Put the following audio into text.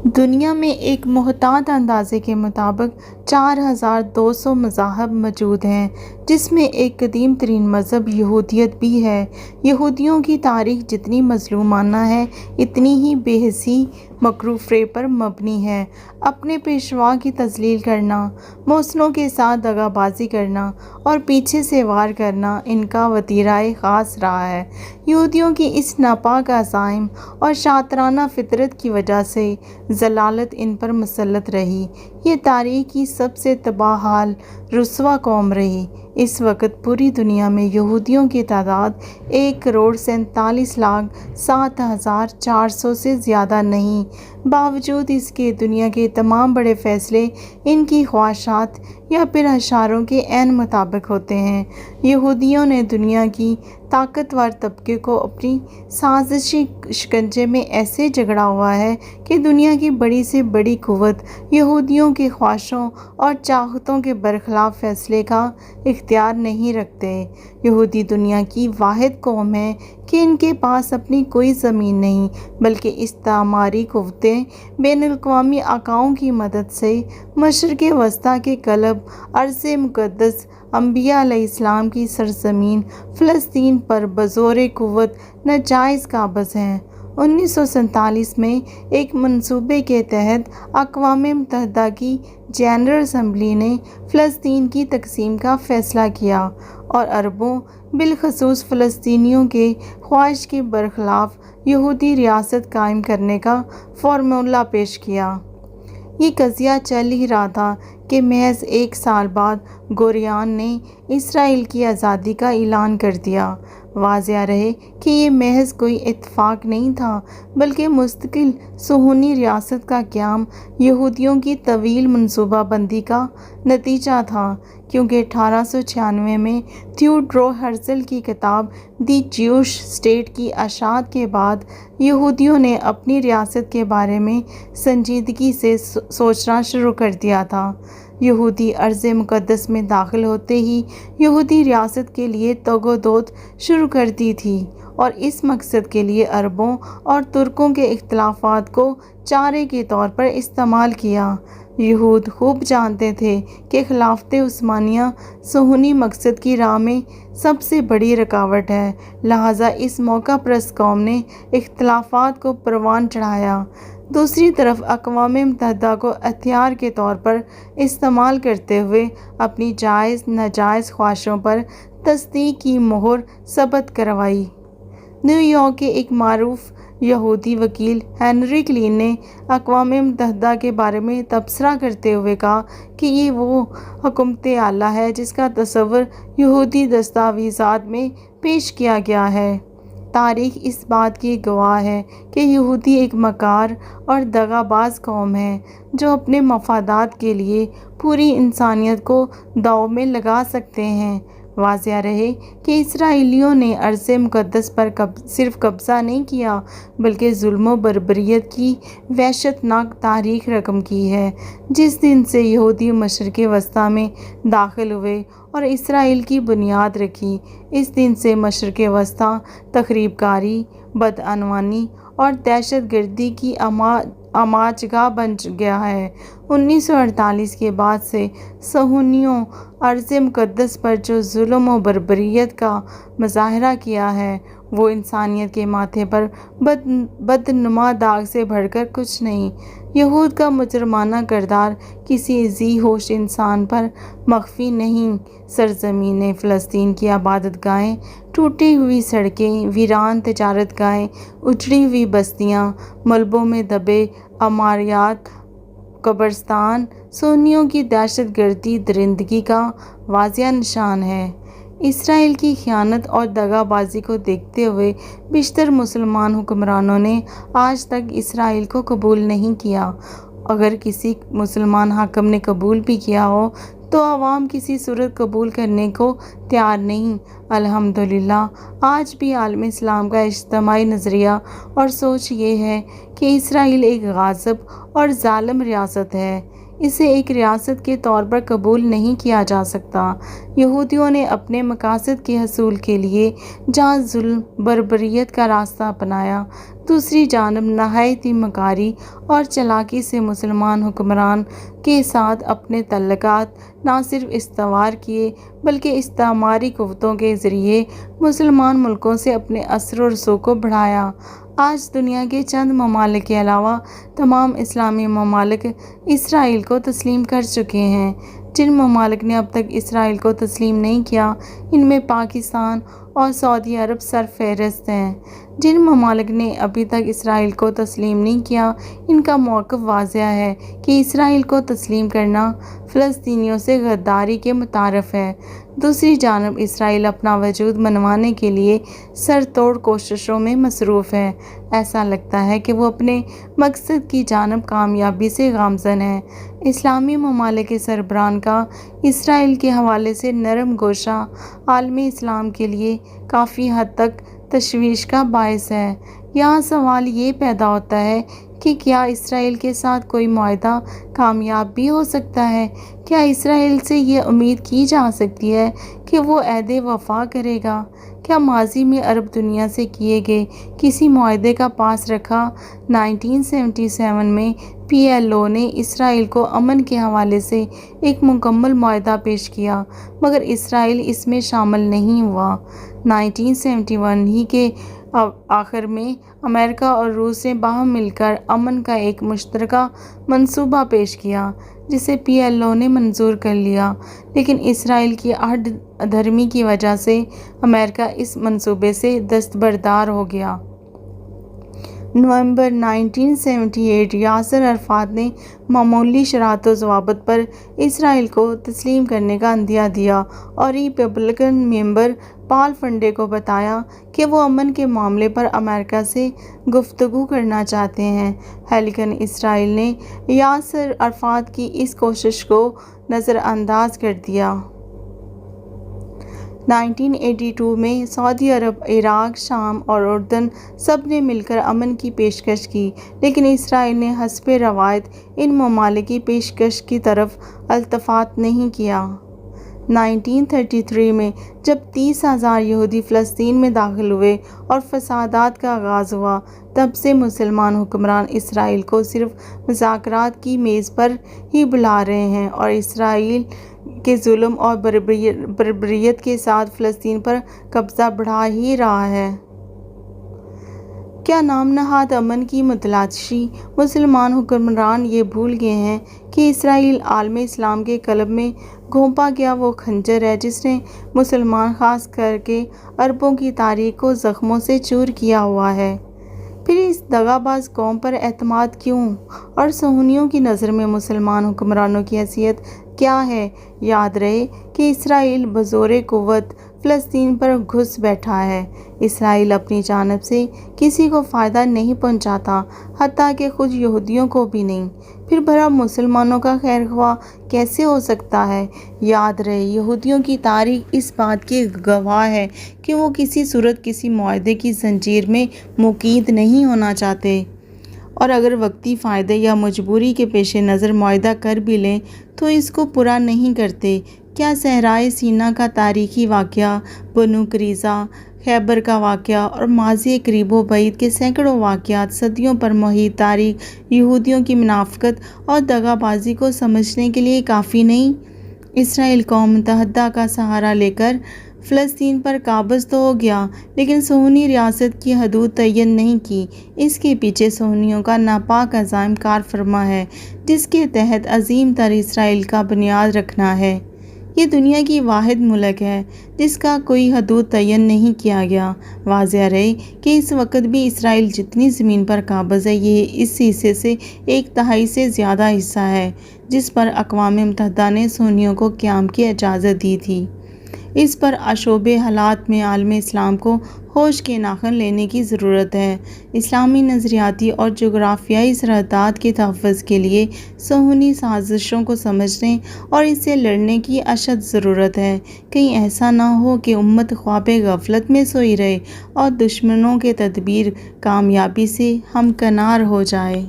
دنیا میں ایک محتاط اندازے کے مطابق 4200 مذاہب موجود ہیں، جس میں ایک قدیم ترین مذہب یہودیت بھی ہے۔ یہودیوں کی تاریخ جتنی مظلومانہ ہے، اتنی ہی بے حسی، مکر و فریب پر مبنی ہے۔ اپنے پیشوا کی تضلیل کرنا، موصلوں کے ساتھ دغا بازی کرنا اور پیچھے سے وار کرنا ان کا وتیرۂ خاص رہا ہے۔ یہودیوں کی اس ناپاک عزائم اور شاطرانہ فطرت کی وجہ سے ضلالت ان پر مسلط رہی۔ یہ تاریخ کی سب سے تباہ حال رسوا قوم رہی۔ اس وقت پوری دنیا میں یہودیوں کی تعداد 1,47,07,400 سے زیادہ نہیں۔ باوجود اس کے دنیا کے تمام بڑے فیصلے ان کی خواہشات یا پھر اشاروں کے عین مطابق ہوتے ہیں۔ یہودیوں نے دنیا کی طاقتور طبقے کو اپنی سازشی شکنجے میں ایسے جکڑا ہوا ہے کہ دنیا کی بڑی سے بڑی قوت یہودیوں کی خواہشوں اور چاہتوں کے برخلاف فیصلے کا اختیار نہیں رکھتے۔ یہودی دنیا کی واحد قوم ہے کہ ان کے پاس اپنی کوئی زمین نہیں، بلکہ استعماری قوتیں بین الاقوامی آقاؤں کی مدد سے مشرق وسطیٰ کے قلب ارض مقدس انبیاء علیہ السلام کی سرزمین فلسطین پر بزور قوت ناجائز قابض ہیں۔ 1947 میں ایک منصوبے کے تحت اقوام متحدہ کی جنرل اسمبلی نے فلسطین کی تقسیم کا فیصلہ کیا اور عربوں، بالخصوص فلسطینیوں کے خواہش کے برخلاف یہودی ریاست قائم کرنے کا فارمولہ پیش کیا۔ یہ قضیہ چل ہی رہا تھا کہ محض ایک سال بعد گوریان نے اسرائیل کی آزادی کا اعلان کر دیا۔ واضح رہے کہ یہ محض کوئی اتفاق نہیں تھا، بلکہ مستقل صہیونی ریاست کا قیام یہودیوں کی طویل منصوبہ بندی کا نتیجہ تھا، کیونکہ 1896 میں تھیوڈور ہرزل کی کتاب دی جیوش اسٹیٹ کی اشاعت کے بعد یہودیوں نے اپنی ریاست کے بارے میں سنجیدگی سے سوچنا شروع کر دیا تھا۔ یہودی ارض مقدس میں داخل ہوتے ہی یہودی ریاست کے لیے تگ و دود شروع کر دی تھی اور اس مقصد کے لیے عربوں اور ترکوں کے اختلافات کو چارے کے طور پر استعمال کیا۔ یہود خوب جانتے تھے کہ خلافت عثمانیہ صہیونی مقصد کی راہ میں سب سے بڑی رکاوٹ ہے، لہٰذا اس موقع پرست قوم نے اختلافات کو پروان چڑھایا۔ دوسری طرف اقوام متحدہ کو ہتھیار کے طور پر استعمال کرتے ہوئے اپنی جائز ناجائز خواہشوں پر تصدیق کی مہر ثبت کروائی۔ نیو یارک کے ایک معروف یہودی وکیل ہنری کلین نے اقوام متحدہ کے بارے میں تبصرہ کرتے ہوئے کہا کہ یہ وہ حکومت اعلیٰ ہے جس کا تصور یہودی دستاویزات میں پیش کیا گیا ہے۔ تاریخ اس بات کی گواہ ہے کہ یہودی ایک مکار اور دغا باز قوم ہے، جو اپنے مفادات کے لیے پوری انسانیت کو داؤ میں لگا سکتے ہیں۔ واضح رہے کہ اسرائیلیوں نے ارض مقدس پر صرف قبضہ نہیں کیا، بلکہ ظلم و بربریت کی وحشتناک تاریخ رقم کی ہے۔ جس دن سے یہودی مشرق وسطیٰ میں داخل ہوئے اور اسرائیل کی بنیاد رکھی، اس دن سے مشرق وسطیٰ تخریب کاری، بدعنوانی اور دہشت گردی کی آماج گاہ بن گیا ہے۔ 1948 کے بعد سے صہیونیوں ارض مقدس پر جو ظلم و بربریت کا مظاہرہ کیا ہے، وہ انسانیت کے ماتھے پر بدنما داغ سے بڑھ کر کچھ نہیں۔ یہود کا مجرمانہ کردار کسی ذی ہوش انسان پر مخفی نہیں۔ سرزمین فلسطین کی عبادت گاہیں، ٹوٹی ہوئی سڑکیں، ویران تجارت گاہیں، اجڑی ہوئی بستیاں، ملبوں میں دبے عمارات، قبرستان صہیونیوں کی دہشت گردی درندگی کا واضح نشان ہے۔ اسرائیل کی خیانت اور دغا بازی کو دیکھتے ہوئے بیشتر مسلمان حکمرانوں نے آج تک اسرائیل کو قبول نہیں کیا۔ اگر کسی مسلمان حاکم نے قبول بھی کیا ہو تو عوام کسی صورت قبول کرنے کو تیار نہیں۔ الحمدللہ آج بھی عالم اسلام کا اجتماعی نظریہ اور سوچ یہ ہے کہ اسرائیل ایک غاصب اور ظالم ریاست ہے۔ اسے ایک ریاست کے طور پر قبول نہیں کیا جا سکتا۔ یہودیوں نے اپنے مقاصد کے حصول کے لیے جہاں ظلم بربریت کا راستہ اپنایا، دوسری جانب نہایت ہی مکاری اور چالاکی سے مسلمان حکمران کے ساتھ اپنے تعلقات نہ صرف استوار کیے بلکہ استعماری قوتوں کے ذریعے مسلمان ملکوں سے اپنے اثر و رسوخ کو بڑھایا۔ آج دنیا کے چند ممالک کے علاوہ تمام اسلامی ممالک اسرائیل کو تسلیم کر چکے ہیں۔ جن ممالک نے اب تک اسرائیل کو تسلیم نہیں کیا، ان میں پاکستان اور سعودی عرب سرفہرست ہیں۔ جن ممالک نے ابھی تک اسرائیل کو تسلیم نہیں کیا، ان کا موقف واضح ہے کہ اسرائیل کو تسلیم کرنا فلسطینیوں سے غداری کے مترادف ہے۔ دوسری جانب اسرائیل اپنا وجود منوانے کے لیے سر توڑ کوششوں میں مصروف ہے۔ ایسا لگتا ہے کہ وہ اپنے مقصد کی جانب کامیابی سے گامزن ہے۔ اسلامی ممالک کے سربراہان کا اسرائیل کے حوالے سے نرم گوشہ عالم اسلام کے لیے کافی حد تک تشویش کا باعث ہے۔ یہاں سوال یہ پیدا ہوتا ہے کہ کیا اسرائیل کے ساتھ کوئی معاہدہ کامیاب بھی ہو سکتا ہے؟ کیا اسرائیل سے یہ امید کی جا سکتی ہے کہ وہ عہد وفا کرے گا؟ کیا ماضی میں عرب دنیا سے کیے گئے کسی معاہدے کا پاس رکھا؟ 1977 میں PLO نے اسرائیل کو امن کے حوالے سے ایک مکمل معاہدہ پیش کیا، مگر اسرائیل اس میں شامل نہیں ہوا۔ 1971 ہی کے آخر میں امریکہ اور روس نے باہم مل کر امن کا ایک مشترکہ منصوبہ پیش کیا، جسے PLO نے منظور کر لیا، لیکن اسرائیل کی ہٹ دھرمی کی وجہ سے امریکہ اس منصوبے سے دستبردار ہو گیا۔ نومبر 1978 یاسر عرفات نے معمولی شرائط و ضوابط پر اسرائیل کو تسلیم کرنے کا عندیہ دیا اور ریپبلکن ممبر پال فنڈے کو بتایا کہ وہ امن کے معاملے پر امریکہ سے گفتگو کرنا چاہتے ہیں، لیکن اسرائیل نے یاسر عرفات کی اس کوشش کو نظر انداز کر دیا۔ 1982 میں سعودی عرب، عراق، شام اور اردن سب نے مل کر امن کی پیشکش کی، لیکن اسرائیل نے حسب روایت ان ممالک کی پیشکش کی طرف التفات نہیں کیا۔ 1933 میں جب 30,000 یہودی فلسطین میں داخل ہوئے اور فسادات کا آغاز ہوا، تب سے مسلمان حکمران اسرائیل کو صرف مذاکرات کی میز پر ہی بلا رہے ہیں اور اسرائیل کے ظلم اور بربریت کے ساتھ فلسطین پر قبضہ بڑھا ہی رہا ہے۔ کیا نام نہاد امن کی متلاشی مسلمان حکمران یہ بھول گئے ہیں کہ اسرائیل عالم اسلام کے قلب میں گھونپا گیا وہ خنجر ہے جس نے مسلمان خاص کر کے عربوں کی تاریخ کو زخموں سے چور کیا ہوا ہے؟ پھر اس دغا باز قوم پر اعتماد کیوں؟ اور صہیونیوں کی نظر میں مسلمان حکمرانوں کی حیثیت کیا ہے؟ یاد رہے کہ اسرائیل بزور قوت فلسطین پر گھس بیٹھا ہے۔ اسرائیل اپنی جانب سے کسی کو فائدہ نہیں پہنچاتا، حتیٰ کہ خود یہودیوں کو بھی نہیں۔ پھر بھلا مسلمانوں کا خیر خواہ کیسے ہو سکتا ہے؟ یاد رہے یہودیوں کی تاریخ اس بات کی گواہ ہے کہ وہ کسی صورت کسی معاہدے کی زنجیر میں مقید نہیں ہونا چاہتے، اور اگر وقتی فائدے یا مجبوری کے پیش نظر معاہدہ کر بھی لیں تو اس کو پورا نہیں کرتے۔ کیا صحرائے سینا کا تاریخی واقعہ، بنو قریظہ، خیبر کا واقعہ اور ماضی قریب و بعید کے سینکڑوں واقعات صدیوں پر محیط تاریخ یہودیوں کی منافقت اور دغا بازی کو سمجھنے کے لیے کافی نہیں؟ اسرائیل قوم متحدہ کا سہارا لے کر فلسطین پر قابض تو ہو گیا، لیکن صہیونی ریاست کی حدود تعین نہیں کی۔ اس کے پیچھے صہیونیوں کا ناپاک عزائم کار فرما ہے، جس کے تحت عظیم تر اسرائیل کا بنیاد رکھنا ہے۔ یہ دنیا کی واحد ملک ہے جس کا کوئی حدود تعین نہیں کیا گیا۔ واضح رہے کہ اس وقت بھی اسرائیل جتنی زمین پر قابض ہے، یہ اس حصے سے 1/3 سے زیادہ حصہ ہے جس پر اقوام متحدہ نے صہیونیوں کو قیام کی اجازت دی تھی۔ اس پر آشوب حالات میں عالم اسلام کو ہوش کے ناخن لینے کی ضرورت ہے۔ اسلامی نظریاتی اور جغرافیائی سرحدات کے تحفظ کے لیے صہیونی سازشوں کو سمجھنے اور اس سے لڑنے کی اشد ضرورت ہے۔ کہیں ایسا نہ ہو کہ امت خواب غفلت میں سوئی رہے اور دشمنوں کے تدبیر کامیابی سے ہمکنار ہو جائے۔